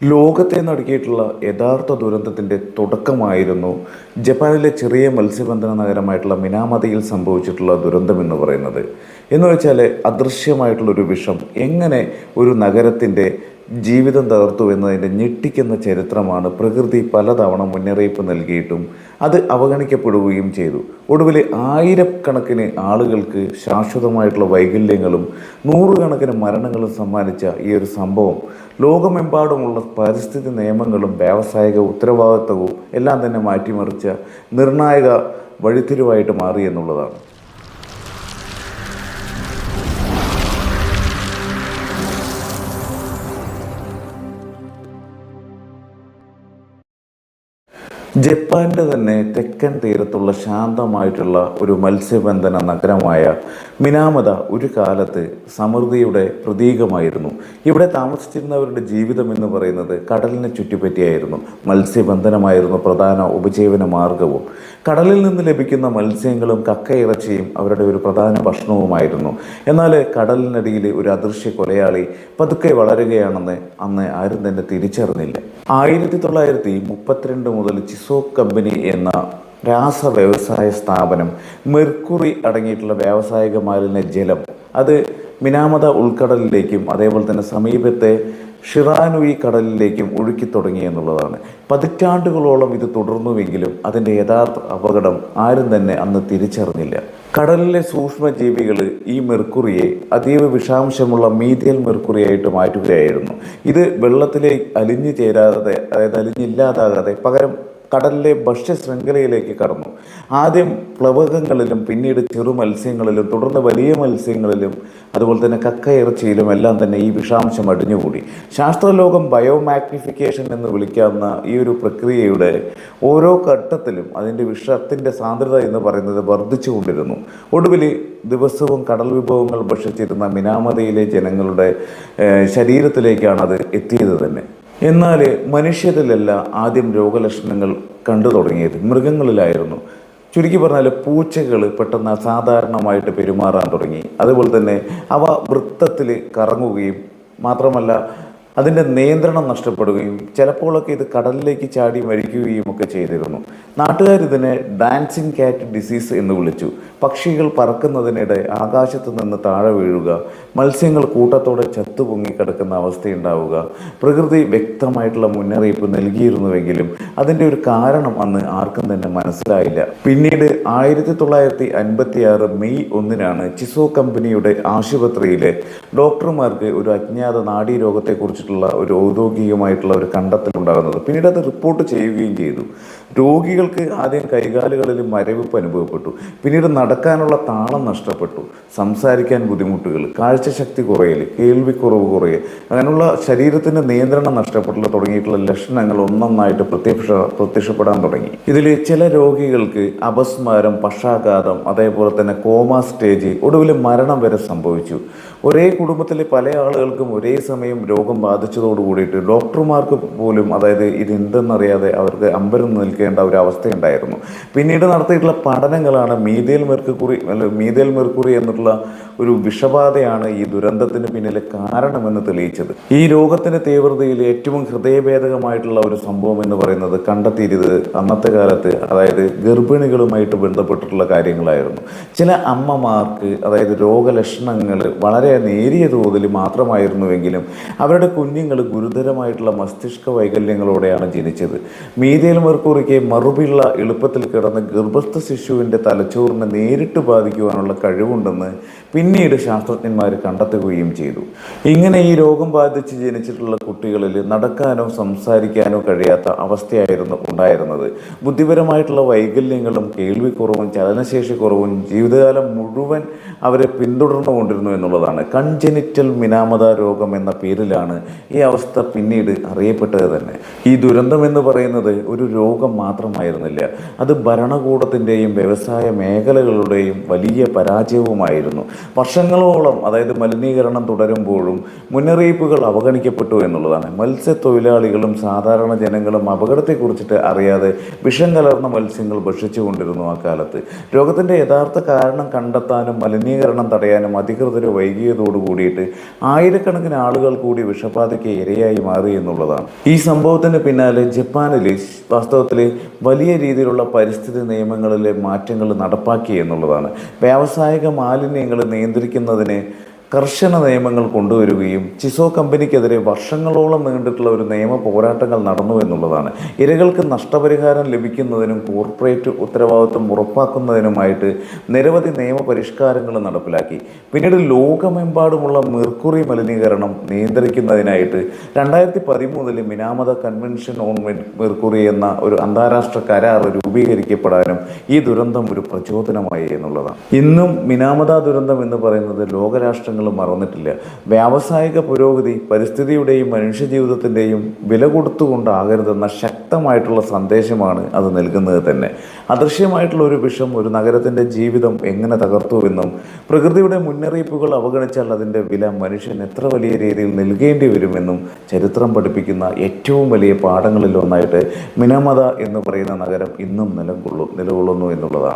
ലോകത്തെ നടുക്കിയിട്ടുള്ള യഥാർത്ഥ ദുരന്തത്തിൻ്റെ തുടക്കമായിരുന്നു ജപ്പാനിലെ ചെറിയ മത്സ്യബന്ധന നഗരമായിട്ടുള്ള മിനാമതയിൽ സംഭവിച്ചിട്ടുള്ള ദുരന്തം എന്ന് പറയുന്നത്. എന്ന് വെച്ചാൽ അദൃശ്യമായിട്ടുള്ളൊരു വിഷം എങ്ങനെ ഒരു നഗരത്തിൻ്റെ ജീവിതം തകർത്തു എന്നതിൻ്റെ ഞെട്ടിക്കുന്ന ചരിത്രമാണ് പ്രകൃതി പലതവണ മുന്നറിയിപ്പ് നൽകിയിട്ടും അത് അവഗണിക്കപ്പെടുകയും ചെയ്തു. ഒടുവിൽ ആയിരക്കണക്കിന് ആളുകൾക്ക് ശാശ്വതമായിട്ടുള്ള വൈകല്യങ്ങളും നൂറുകണക്കിന് മരണങ്ങളും സമ്മാനിച്ച ഈ ഒരു സംഭവം ലോകമെമ്പാടുമുള്ള പരിസ്ഥിതി നിയമങ്ങളും വ്യാവസായിക ഉത്തരവാദിത്തവും എല്ലാം തന്നെ മാറ്റിമറിച്ച നിർണായക വഴിത്തിരിവായിട്ട് മാറി എന്നുള്ളതാണ്. ജപ്പാൻ്റെ തന്നെ തെക്കൻ തീരത്തുള്ള ശാന്തമായിട്ടുള്ള ഒരു മത്സ്യബന്ധന നഗരമായ മിനാമത ഒരു കാലത്ത് സമൃദ്ധിയുടെ പ്രതീകമായിരുന്നു. ഇവിടെ താമസിച്ചിരുന്നവരുടെ ജീവിതം എന്ന് പറയുന്നത് കടലിനെ ചുറ്റിപ്പറ്റിയായിരുന്നു. മത്സ്യബന്ധനമായിരുന്നു പ്രധാന ഉപജീവന മാർഗവും. കടലിൽ നിന്ന് ലഭിക്കുന്ന മത്സ്യങ്ങളും കക്കയിറച്ചിയും അവരുടെ ഒരു പ്രധാന ഭക്ഷണവുമായിരുന്നു. എന്നാൽ കടലിനടിയിൽ ഒരു അദൃശ്യ കൊലയാളി പതുക്കെ വളരുകയാണെന്ന് അന്ന് ആരും തന്നെ തിരിച്ചറിഞ്ഞില്ല. 1932 മുതൽ ചിസോ കമ്പനി എന്ന രാസ വ്യവസായ സ്ഥാപനം മെർക്കുറി അടങ്ങിയിട്ടുള്ള വ്യാവസായിക മാലിന്യ ജലം അത് മിനാമത ഉൾക്കടലിലേക്കും അതേപോലെ തന്നെ സമീപത്തെ ഷിറാനുയി കടലിലേക്കും ഒഴുക്കി തുടങ്ങി എന്നുള്ളതാണ്. പതിറ്റാണ്ടുകളോളം ഇത് തുടർന്നുവെങ്കിലും അതിൻ്റെ യഥാർത്ഥ അപകടം ആരും തന്നെ അന്ന് തിരിച്ചറിഞ്ഞില്ല. കടലിലെ സൂക്ഷ്മജീവികൾ ഈ മെർക്കുറിയെ അതീവ വിഷാംശമുള്ള മീഥേൽ മെർക്കുറിയായിട്ട് മാറ്റുകയായിരുന്നു. ഇത് വെള്ളത്തിലേക്ക് അലിഞ്ഞു ചേരാതെ, അതായത് അലിഞ്ഞില്ലാതാകാതെ പകരം കടലിലെ ഭക്ഷ്യശൃംഖലയിലേക്ക് കടന്നു. ആദ്യം പ്ലവകങ്ങളിലും പിന്നീട് ചെറു മത്സ്യങ്ങളിലും തുടർന്ന് വലിയ മത്സ്യങ്ങളിലും അതുപോലെ തന്നെ കക്കയിറച്ചിയിലും എല്ലാം തന്നെ ഈ വിഷാംശം അടിഞ്ഞുകൂടി. ശാസ്ത്രലോകം ബയോമാഗ്നിഫിക്കേഷൻ എന്ന് വിളിക്കാവുന്ന ഈ ഒരു പ്രക്രിയയുടെ ഓരോ ഘട്ടത്തിലും അതിൻ്റെ വിഷത്തിൻ്റെ സാന്ദ്രത എന്ന് പറയുന്നത് വർദ്ധിച്ചുകൊണ്ടിരുന്നു. ഒടുവിൽ ദിവസവും കടൽ വിഭവങ്ങൾ ഭക്ഷിച്ചിരുന്ന മിനാമതയിലെ ജനങ്ങളുടെ ശരീരത്തിലേക്കാണ് അത് എത്തിയത് തന്നെ. എന്നാൽ മനുഷ്യരിലല്ല ആദ്യം രോഗലക്ഷണങ്ങൾ കണ്ടു തുടങ്ങിയത് മൃഗങ്ങളിലായിരുന്നു. ചുരുക്കി പറഞ്ഞാൽ പൂച്ചകൾ പെട്ടെന്ന് അസാധാരണമായിട്ട് പെരുമാറാൻ തുടങ്ങി. അതുപോലെ തന്നെ അവ വൃത്തത്തിൽ കറങ്ങുകയും മാത്രമല്ല അതിൻ്റെ നിയന്ത്രണം നഷ്ടപ്പെടുകയും ചിലപ്പോഴൊക്കെ ഇത് കടലിലേക്ക് ചാടി മരിക്കുകയും ഒക്കെ ചെയ്തിരുന്നു. നാട്ടുകാരിതിനെ ഡാൻസിങ് ക്യാറ്റ് ഡിസീസ് എന്ന് വിളിച്ചു. പക്ഷികൾ പറക്കുന്നതിനിടെ ആകാശത്ത് നിന്ന് താഴെ വീഴുക, മത്സ്യങ്ങൾ കൂട്ടത്തോടെ ചത്തുപൊങ്ങിക്കിടക്കുന്ന അവസ്ഥയുണ്ടാവുക. പ്രകൃതി വ്യക്തമായിട്ടുള്ള മുന്നറിയിപ്പ് നൽകിയിരുന്നുവെങ്കിലും അതിൻ്റെ ഒരു കാരണം അന്ന് ആർക്കും തന്നെ മനസ്സിലായില്ല. പിന്നീട് 1956 മെയ് 1 ചിസോ കമ്പനിയുടെ ആശുപത്രിയിലെ ഡോക്ടർമാർക്ക് ഒരു അജ്ഞാത നാഡീരോഗത്തെക്കുറിച്ച് ഒരു ഔദ്യോഗികമായിട്ടുള്ള ഒരു കണ്ടെത്തലുണ്ടാകുന്നത്. പിന്നീട് അത് റിപ്പോർട്ട് ചെയ്യുകയും ചെയ്തു. രോഗികൾക്ക് ആദ്യം കൈകാലുകളിൽ മരവിപ്പ് അനുഭവപ്പെട്ടു. പിന്നീട് നടക്കാനുള്ള താളം നഷ്ടപ്പെട്ടു, സംസാരിക്കാൻ ബുദ്ധിമുട്ടുകൾ, കാഴ്ചശക്തി കുറയൽ, കേൾവിക്കുറവ് കുറയൽ, അങ്ങനെയുള്ള ശരീരത്തിൻ്റെ നിയന്ത്രണം നഷ്ടപ്പെട്ടുള്ള തുടങ്ങിയിട്ടുള്ള ലക്ഷണങ്ങൾ ഒന്നൊന്നായിട്ട് പ്രത്യക്ഷപ്പെടാൻ തുടങ്ങി. ഇതിൽ ചില രോഗികൾക്ക് അപസ്മാരം, പക്ഷാഘാതം, അതേപോലെ തന്നെ കോമ സ്റ്റേജ്, ഒടുവിൽ മരണം വരെ സംഭവിച്ചു. ഒരേ കുടുംബത്തിലെ പല ആളുകൾക്കും ഒരേ സമയം രോഗം ബാധിച്ചതോട് കൂടിയിട്ട് ഡോക്ടർമാർക്ക് പോലും അതായത് ഇതെന്തെന്നറിയാതെ അവർക്ക് അമ്പരം നിൽക്കേണ്ട ഒരു അവസ്ഥയുണ്ടായിരുന്നു. പിന്നീട് നടത്തിയിട്ടുള്ള പഠനങ്ങളാണ് മീഥേൽ മെർക്കുറി എന്നുള്ള ഒരു വിഷബാധയാണ് ഈ ദുരന്തത്തിന് പിന്നിലെ കാരണമെന്ന് തെളിയിച്ചത്. ഈ രോഗത്തിൻ്റെ തീവ്രതയിൽ ഏറ്റവും ഹൃദയഭേദകമായിട്ടുള്ള ഒരു സംഭവം എന്ന് പറയുന്നത് കണ്ടെത്തിയത് അന്നത്തെ കാലത്ത് അതായത് ഗർഭിണികളുമായിട്ട് ബന്ധപ്പെട്ടിട്ടുള്ള കാര്യങ്ങളായിരുന്നു. ചില അമ്മമാർക്ക് അതായത് രോഗലക്ഷണങ്ങൾ വളരെ നേരിയ തോതിൽ മാത്രമായിരുന്നുവെങ്കിലും അവരുടെ കുഞ്ഞുങ്ങൾ ഗുരുതരമായിട്ടുള്ള മസ്തിഷ്ക വൈകല്യങ്ങളോടെയാണ് ജനിച്ചത്. മീഥേൽ മെർക്കുറിക്ക് മറുപിള്ള എളുപ്പത്തിൽ കിടന്ന് ഗർഭസ്ഥ ശിശുവിൻ്റെ തലച്ചോറിനെ നേരിട്ട് ബാധിക്കുവാനുള്ള കഴിവുണ്ടെന്ന് പിന്നീട് ശാസ്ത്രജ്ഞന്മാർ കണ്ടെത്തുകയും ചെയ്തു. ഇങ്ങനെ ഈ രോഗം ബാധിച്ച് ജനിച്ചിട്ടുള്ള കുട്ടികളിൽ നടക്കാനോ സംസാരിക്കാനോ കഴിയാത്ത അവസ്ഥയായിരുന്നു ഉണ്ടായിരുന്നത്. ബുദ്ധിപരമായിട്ടുള്ള വൈകല്യങ്ങളും കേൾവിക്കുറവും ചലനശേഷി കുറവും ജീവിതകാലം മുഴുവൻ അവരെ പിന്തുടർന്നുകൊണ്ടിരുന്നു എന്നുള്ളതാണ്. കൺജെനിറ്റൽ മിനാമത രോഗം എന്ന പേരിലാണ് ഈ അവസ്ഥ പിന്നീട് അറിയപ്പെട്ടത് തന്നെ. ഈ ദുരന്തം എന്ന് പറയുന്നത് ഒരു രോഗം മാത്രമായിരുന്നില്ല, അത് ഭരണകൂടത്തിൻ്റെയും വ്യവസായ മേഖലകളുടെയും വലിയ പരാജയവുമായിരുന്നു. വർഷങ്ങളോളം അതായത് മലിനീകരണം തുടരുമ്പോഴും മുന്നറിയിപ്പുകൾ അവഗണിക്കപ്പെട്ടു എന്നുള്ളതാണ്. മത്സ്യത്തൊഴിലാളികളും സാധാരണ ജനങ്ങളും അപകടത്തെക്കുറിച്ചിട്ട് അറിയാതെ വിഷം കലർന്ന മത്സ്യങ്ങൾ ഭക്ഷിച്ചുകൊണ്ടിരുന്നു ആ കാലത്ത്. രോഗത്തിൻ്റെ യഥാർത്ഥ കാരണം കണ്ടെത്താനും മലിനീകരണം തടയാനും അധികൃതർ വൈകിയത് കൂടിയതോട് കൂടിയിട്ട് ആയിരക്കണക്കിന് ആളുകൾ കൂടി വിഷബാധയ്ക്ക് ഇരയായി മാറി എന്നുള്ളതാണ്. ഈ സംഭവത്തിന് പിന്നാലെ ജപ്പാനിൽ വാസ്തവത്തിൽ വലിയ രീതിയിലുള്ള പരിസ്ഥിതി നിയമങ്ങളിലെ മാറ്റങ്ങൾ നടപ്പാക്കി എന്നുള്ളതാണ്. വ്യാവസായിക മാലിന്യങ്ങൾ നിയന്ത്രിക്കുന്നതിന് കർശന നിയമങ്ങൾ കൊണ്ടുവരികയും ചിസോ കമ്പനിക്കെതിരെ വർഷങ്ങളോളം നീണ്ടിട്ടുള്ള ഒരു നിയമ പോരാട്ടങ്ങൾ നടന്നു എന്നുള്ളതാണ്. ഇരകൾക്ക് നഷ്ടപരിഹാരം ലഭിക്കുന്നതിനും കോർപ്പറേറ്റ് ഉത്തരവാദിത്വം ഉറപ്പാക്കുന്നതിനുമായിട്ട് നിരവധി നിയമ പരിഷ്കാരങ്ങൾ നടപ്പിലാക്കി. പിന്നീട് ലോകമെമ്പാടുമുള്ള മെർക്കുറി മലിനീകരണം നിയന്ത്രിക്കുന്നതിനായിട്ട് 2013 മിനാമത കൺവെൻഷൻ ഓൺ മെർക്കുറി എന്ന ഒരു അന്താരാഷ്ട്ര കരാർ രൂപീകരിക്കപ്പെടാനും ഈ ദുരന്തം ഒരു പ്രചോദനമായി എന്നുള്ളതാണ്. ഇന്നും മിനാമത ദുരന്തം എന്ന് പറയുന്നത് ലോകരാഷ്ട്രങ്ങൾ മറന്നിട്ടില്ല. വ്യാവസായിക പുരോഗതി പരിസ്ഥിതിയുടെയും മനുഷ്യജീവിതത്തിൻ്റെയും വില കൊടുത്തുകൊണ്ടാകരുതെന്ന ശക്തമായിട്ടുള്ള സന്ദേശമാണ് അത് നൽകുന്നത് തന്നെ. അദൃശ്യമായിട്ടുള്ള ഒരു വിഷം ഒരു നഗരത്തിൻ്റെ ജീവിതം എങ്ങനെ തകർത്തുവെന്നും പ്രകൃതിയുടെ മുന്നറിയിപ്പുകൾ അവഗണിച്ചാൽ അതിൻ്റെ വില മനുഷ്യൻ എത്ര വലിയ രീതിയിൽ നൽകേണ്ടി വരുമെന്നും ചരിത്രം പഠിപ്പിക്കുന്ന ഏറ്റവും വലിയ പാഠങ്ങളിൽ ഒന്നായിട്ട് മിനാമത എന്ന് പറയുന്ന നഗരം ഇന്നും നിലകൊള്ളുന്നു എന്നുള്ളതാണ്.